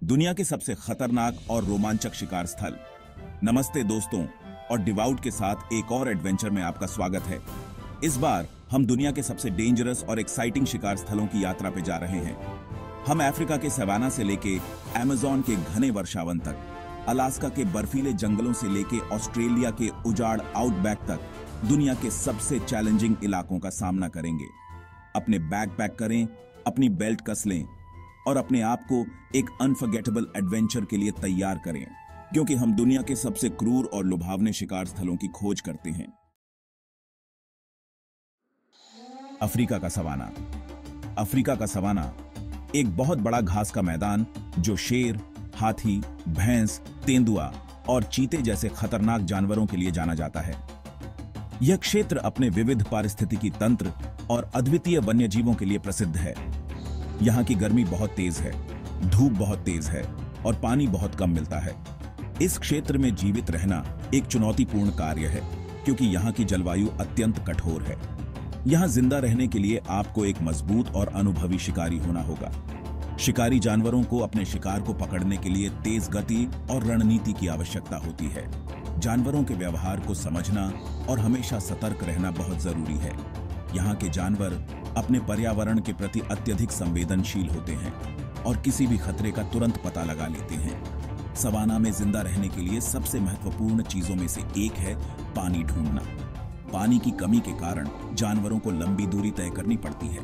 दुनिया के सबसे खतरनाक और रोमांचक शिकार स्थल। नमस्ते दोस्तों, और डिवाउट के साथ एक और एडवेंचर में आपका स्वागत है। इस बार हम दुनिया के सबसे डेंजरस और एक्साइटिंग शिकार स्थलों की यात्रा पे जा रहे हैं। हम अफ्रीका के सवाना से लेके अमेज़न के घने वर्षावन तक, अलास्का के बर्फीले जंगलों से लेके ऑस्ट्रेलिया के उजाड़ आउटबैक तक दुनिया के सबसे चैलेंजिंग इलाकों का सामना करेंगे। अपने बैग पैक करें, अपनी बेल्ट कस लें और अपने आप को एक अनफॉरगेटेबल एडवेंचर के लिए तैयार करें, क्योंकि हम दुनिया के सबसे क्रूर और लुभावने शिकार स्थलों की खोज करते हैं। अफ्रीका का सवाना। अफ्रीका का सवाना एक बहुत बड़ा घास का मैदान जो शेर, हाथी, भैंस, तेंदुआ और चीते जैसे खतरनाक जानवरों के लिए जाना जाता है। यह क्षेत्र अपने विविध पारिस्थितिकी तंत्र और अद्वितीय वन्यजीवों के लिए प्रसिद्ध है। यहाँ की गर्मी बहुत तेज है, धूप बहुत तेज है और पानी बहुत कम मिलता है। इस क्षेत्र में जीवित रहना एक चुनौतीपूर्ण कार्य है, क्योंकि यहाँ की जलवायु अत्यंत कठोर है। यहाँ जिंदा रहने के लिए आपको एक मजबूत और अनुभवी शिकारी होना होगा। शिकारी जानवरों को अपने शिकार को पकड़ने के लिए तेज गति और रणनीति की आवश्यकता होती है। जानवरों के व्यवहार को समझना और हमेशा सतर्क रहना बहुत जरूरी है। यहाँ के जानवर अपने पर्यावरण के प्रति अत्यधिक संवेदनशील होते हैं और किसी भी खतरे का तुरंत पता लगा लेते हैं। सवाना में जिंदा रहने के लिए सबसे महत्वपूर्ण चीजों में से एक है पानी ढूंढना। पानी की कमी के कारण जानवरों को लंबी दूरी तय करनी पड़ती है।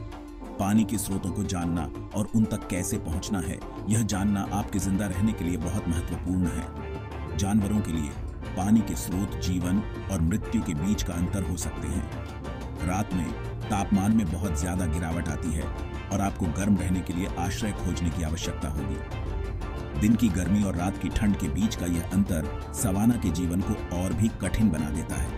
पानी के स्रोतों को जानना और उन तक कैसे पहुंचना है, यह जानना आपके जिंदा रहने के लिए बहुत महत्वपूर्ण है। जानवरों के लिए पानी के स्रोत जीवन और मृत्यु के बीच का अंतर हो सकते हैं। रात में तापमान में बहुत ज्यादा गिरावट आती है और आपको गर्म रहने के लिए आश्रय खोजने की आवश्यकता होगी। दिन की गर्मी और रात की ठंड के बीच का यह अंतर सवाना के जीवन को और भी कठिन बना देता है।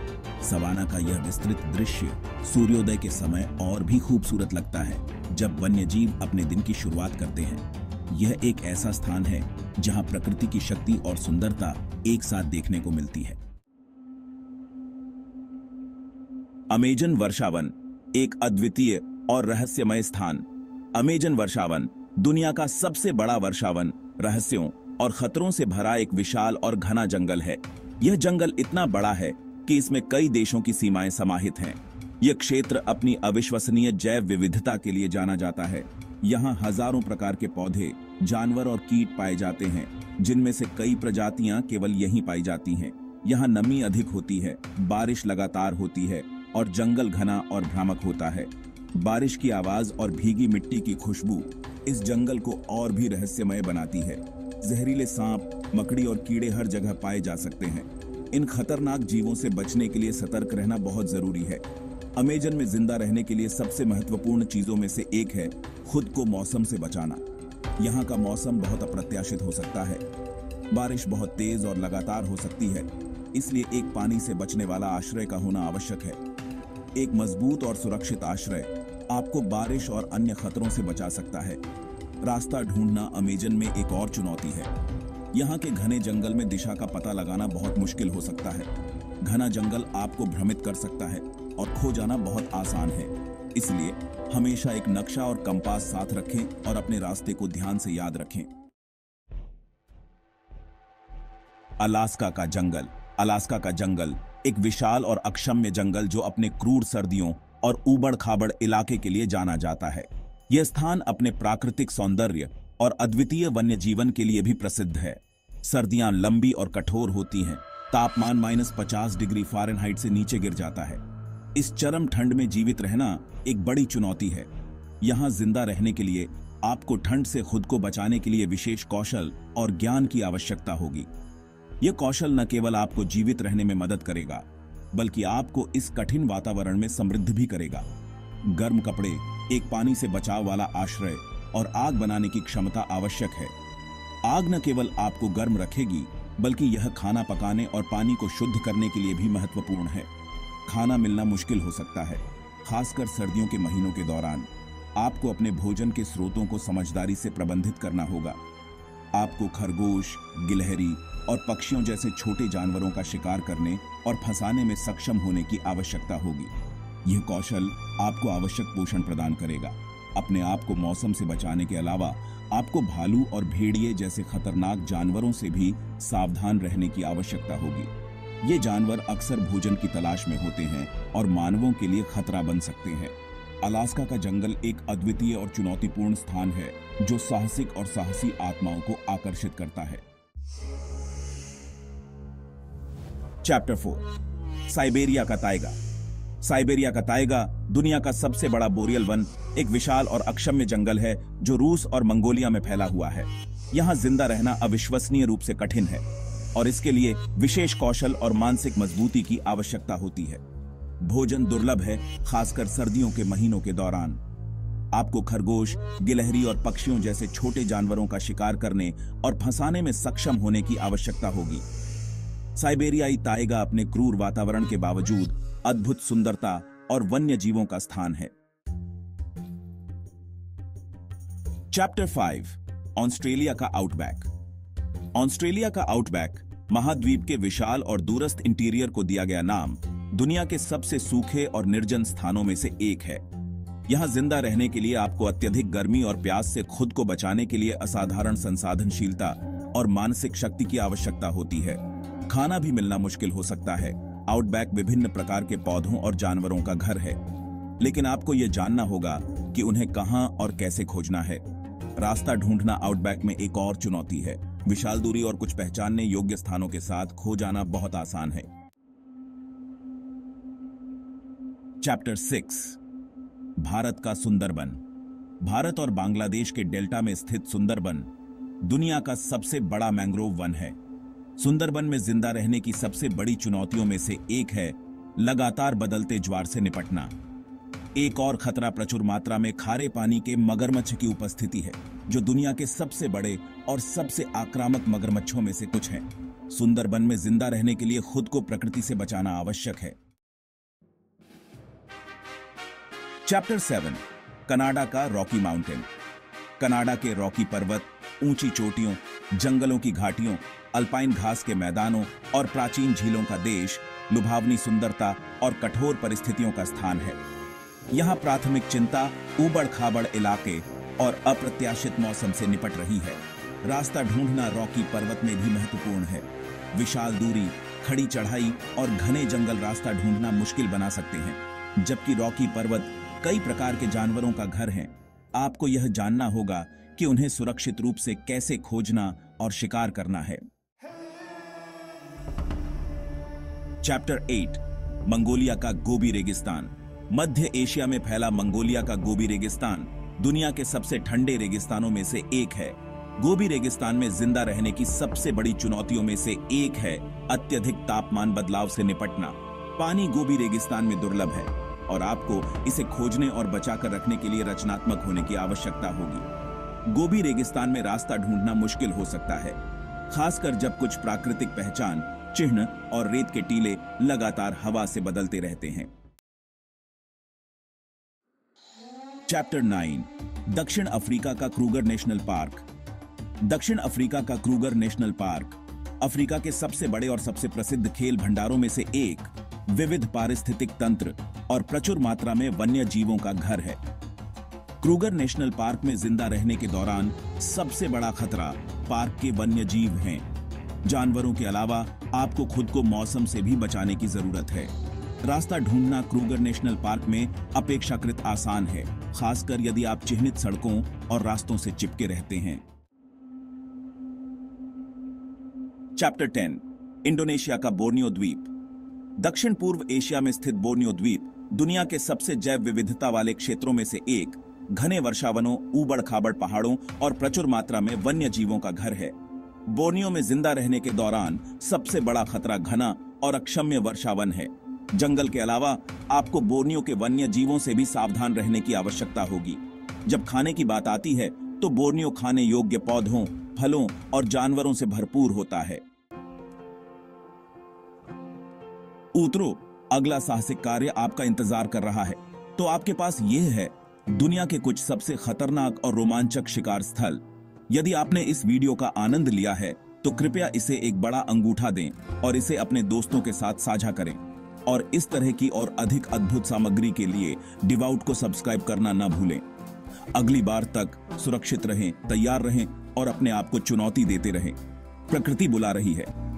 सवाना का यह विस्तृत दृश्य सूर्योदय के समय और भी खूबसूरत लगता है, जब वन्यजीव अपने दिन की शुरुआत करते हैं। यह एक ऐसा स्थान है जहां प्रकृति की शक्ति और सुंदरता एक साथ देखने को मिलती है। अमेज़न वर्षावन एक अद्वितीय और रहस्यमय स्थान। अमेज़न वर्षावन दुनिया का सबसे बड़ा वर्षावन, रहस्यों और खतरों से भरा एक विशाल और घना जंगल है। यह जंगल इतना बड़ा है कि इसमें कई देशों की सीमाएं समाहित हैं। यह क्षेत्र अपनी अविश्वसनीय जैव विविधता के लिए जाना जाता है। यहाँ हजारों प्रकार के पौधे, जानवर और कीट पाए जाते हैं, जिनमें से कई प्रजातियां केवल यहीं पाई जाती हैं। यहाँ नमी अधिक होती है, बारिश लगातार होती है और जंगल घना और भ्रामक होता है। बारिश की आवाज और भीगी मिट्टी की खुशबू इस जंगल को और भी रहस्यमय बनाती है। जहरीले सांप, मकड़ी और कीड़े हर जगह पाए जा सकते हैं। इन खतरनाक जीवों से बचने के लिए सतर्क रहना बहुत जरूरी है। अमेज़न में जिंदा रहने के लिए सबसे महत्वपूर्ण चीजों में से एक है खुद को मौसम से बचाना। यहाँ का मौसम बहुत अप्रत्याशित हो सकता है। बारिश बहुत तेज और लगातार हो सकती है, इसलिए एक पानी से बचने वाला आश्रय का होना आवश्यक है। एक मजबूत और सुरक्षित आश्रय आपको बारिश और अन्य खतरों से बचा सकता है। रास्ता ढूंढना अमेज़न में एक और चुनौती है। यहाँ के घने जंगल में दिशा का पता लगाना बहुत मुश्किल हो सकता है। घना जंगल आपको भ्रमित कर सकता है और खो जाना बहुत आसान है। इसलिए हमेशा एक नक्शा और कंपास साथ रखें और अपने रास्ते को ध्यान से याद रखें। अलास्का का जंगल। अलास्का का जंगल एक विशाल और अक्षम्य जंगल जो अपने क्रूर सर्दियों और ऊबड़-खाबड़ इलाके के लिए जाना जाता है। यह स्थान अपने प्राकृतिक सौंदर्य और अद्वितीय वन्य जीवन के लिए भी प्रसिद्ध है। सर्दियां लंबी और कठोर होती हैं। तापमान -50 डिग्री फ़ारेनहाइट से नीचे गिर जाता है। इस चरम ठंड में जीवित रहना एक बड़ी चुनौती है। यहाँ जिंदा रहने के लिए आपको ठंड से खुद को बचाने के लिए विशेष कौशल और ज्ञान की आवश्यकता होगी। यह कौशल न केवल आपको जीवित रहने में मदद करेगा, बल्कि आपको इस कठिन वातावरण में समृद्ध भी करेगा। गर्म कपड़े, एक पानी से बचाव वाला आश्रय और आग बनाने की क्षमता आवश्यक है। आग न केवल आपको गर्म रखेगी, बल्कि यह खाना पकाने और पानी को शुद्ध करने के लिए भी महत्वपूर्ण है। खाना मिलना मुश्किल हो सकता है, खासकर सर्दियों के महीनों के दौरान। आपको अपने भोजन के स्रोतों को समझदारी से प्रबंधित करना होगा। आपको खरगोश, गिलहरी और पक्षियों जैसे छोटे जानवरों का शिकार करने और फंसाने में सक्षम होने की आवश्यकता होगी। यह कौशल आपको आवश्यक पोषण प्रदान करेगा। अपने आप को मौसम से बचाने के अलावा आपको भालू और भेड़िए जैसे खतरनाक जानवरों से भी सावधान रहने की आवश्यकता होगी। ये जानवर अक्सर भोजन की तलाश में होते हैं और मानवों के लिए खतरा बन सकते हैं। अलास्का का जंगल एक अद्वितीय और चुनौतीपूर्ण स्थान है जो साहसिक और साहसी आत्माओं को आकर्षित करता है। चैप्टर 4 साइबेरिया का ताइगा। साइबेरिया का ताइगा दुनिया का सबसे बड़ा बोरियल वन एक विशाल और अक्षम्य जंगल है जो रूस और मंगोलिया में फैला हुआ है। यहाँ जिंदा रहना अविश्वसनीय रूप से कठिन है और इसके लिए विशेष कौशल और मानसिक मजबूती की आवश्यकता होती है। भोजन दुर्लभ है, खासकर सर्दियों के महीनों के दौरान। आपको खरगोश, गिलहरी और पक्षियों जैसे छोटे जानवरों का शिकार करने और फंसाने में सक्षम होने की आवश्यकता होगी। साइबेरियाई ताइगा अपने क्रूर वातावरण के बावजूद अद्भुत सुंदरता और वन्य जीवों का स्थान है। चैप्टर 5 ऑस्ट्रेलिया का आउटबैक। ऑस्ट्रेलिया का आउटबैक महाद्वीप के विशाल और दूरस्थ इंटीरियर को दिया गया नाम दुनिया के सबसे सूखे और निर्जन स्थानों में से एक है। यहां जिंदा रहने के लिए आपको अत्यधिक गर्मी और प्यास से खुद को बचाने के लिए असाधारण संसाधनशीलता और मानसिक शक्ति की आवश्यकता होती है। खाना भी मिलना मुश्किल हो सकता है। आउटबैक विभिन्न प्रकार के पौधों और जानवरों का घर है, लेकिन आपको यह जानना होगा कि उन्हें कहां और कैसे खोजना है। रास्ता ढूंढना आउटबैक में एक और चुनौती है। विशाल दूरी और कुछ पहचानने योग्य स्थानों के साथ खो जाना बहुत आसान है। चैप्टर 6 भारत का सुंदरबन। भारत और बांग्लादेश के डेल्टा में स्थित सुंदरबन दुनिया का सबसे बड़ा मैंग्रोव वन है। सुंदरबन में जिंदा रहने की सबसे बड़ी चुनौतियों में से एक है लगातार बदलते ज्वार से निपटना। एक और खतरा प्रचुर मात्रा में खारे पानी के मगरमच्छ की उपस्थिति है, जो दुनिया के सबसे बड़े और सबसे आक्रामक मगरमच्छों में से कुछ हैं। सुंदरबन में जिंदा रहने के लिए खुद को प्रकृति से बचाना आवश्यक है। चैप्टर 7 कनाडा का रॉकी माउंटेन। कनाडा के रॉकी पर्वत ऊंची चोटियों, जंगलों की घाटियों, अल्पाइन घास के मैदानों और प्राचीन झीलों का देश, लुभावनी सुंदरता और कठोर परिस्थितियों का स्थान है। यहाँ प्राथमिक चिंता ऊबड़ खाबड़ इलाके और अप्रत्याशित मौसम से निपट रही है। रास्ता ढूंढना रॉकी पर्वत में भी महत्वपूर्ण है। विशाल दूरी, खड़ी चढ़ाई और घने जंगल रास्ता ढूंढना मुश्किल बना सकते हैं। जबकि रॉकी पर्वत कई प्रकार के जानवरों का घर है, आपको यह जानना होगा कि उन्हें सुरक्षित रूप से कैसे खोजना और शिकार करना है। चैप्टर 8 मंगोलिया का गोबी रेगिस्तान। मध्य एशिया में फैला मंगोलिया का गोबी रेगिस्तान दुनिया के सबसे ठंडे रेगिस्तानों में से एक है। गोबी रेगिस्तान में जिंदा रहने की सबसे बड़ी चुनौतियों में से एक है अत्यधिक तापमान बदलाव से निपटना। पानी गोबी रेगिस्तान में दुर्लभ है और आपको इसे खोजने और बचाकर रखने के लिए रचनात्मक होने की आवश्यकता होगी। गोबी रेगिस्तान में रास्ता ढूंढना मुश्किल हो सकता है, खासकर जब कुछ प्राकृतिक पहचान, चिन्ह और रेत के टीले लगातार हवा से बदलते रहते हैं। चैप्टर 9 दक्षिण अफ्रीका का क्रूगर नेशनल पार्क। दक्षिण अफ्रीका का क्रूगर नेशनल पार्क अफ्रीका के सबसे बड़े और सबसे प्रसिद्ध खेल भंडारों में से एक, विविध पारिस्थितिक तंत्र और प्रचुर मात्रा में वन्य जीवों का घर है। क्रूगर नेशनल पार्क में जिंदा रहने के दौरान सबसे बड़ा खतरा पार्क के वन्य जीव हैं। जानवरों के अलावा आपको खुद को मौसम से भी बचाने की जरूरत है। रास्ता ढूंढना क्रूगर नेशनल पार्क में अपेक्षाकृत आसान है, खासकर यदि आप चिह्नित सड़कों और रास्तों से चिपके रहते हैं। चैप्टर 10 इंडोनेशिया का बोर्नियो द्वीप। दक्षिण पूर्व एशिया में स्थित बोर्नियो द्वीप दुनिया के सबसे जैव विविधता वाले क्षेत्रों में से एक, घने वर्षावनों, ऊबड़ खाबड़ पहाड़ों और प्रचुर मात्रा में वन्य जीवों का घर है। बोर्नियो में जिंदा रहने के दौरान सबसे बड़ा खतरा घना और अक्षम्य वर्षावन है। जंगल के अलावा आपको बोर्नियो के वन्य जीवों से भी सावधान रहने की आवश्यकता होगी। जब खाने की बात आती है तो बोर्नियो खाने योग्य पौधों, फलों और जानवरों से भरपूर होता है। उतरो, अगला साहसिक कार्य आपका इंतजार कर रहा है। तो आपके पास यह है दुनिया के कुछ सबसे खतरनाक और रोमांचक शिकार स्थल। यदि आपने इस वीडियो का आनंद लिया है तो कृपया इसे एक बड़ा अंगूठा दें और इसे अपने दोस्तों के साथ साझा करें। और इस तरह की और अधिक अद्भुत सामग्री के लिए डिवाउट को सब्सक्राइब करना न भूलें। अगली बार तक सुरक्षित रहें, तैयार रहें और अपने आप को चुनौती देते रहें। प्रकृति बुला रही है।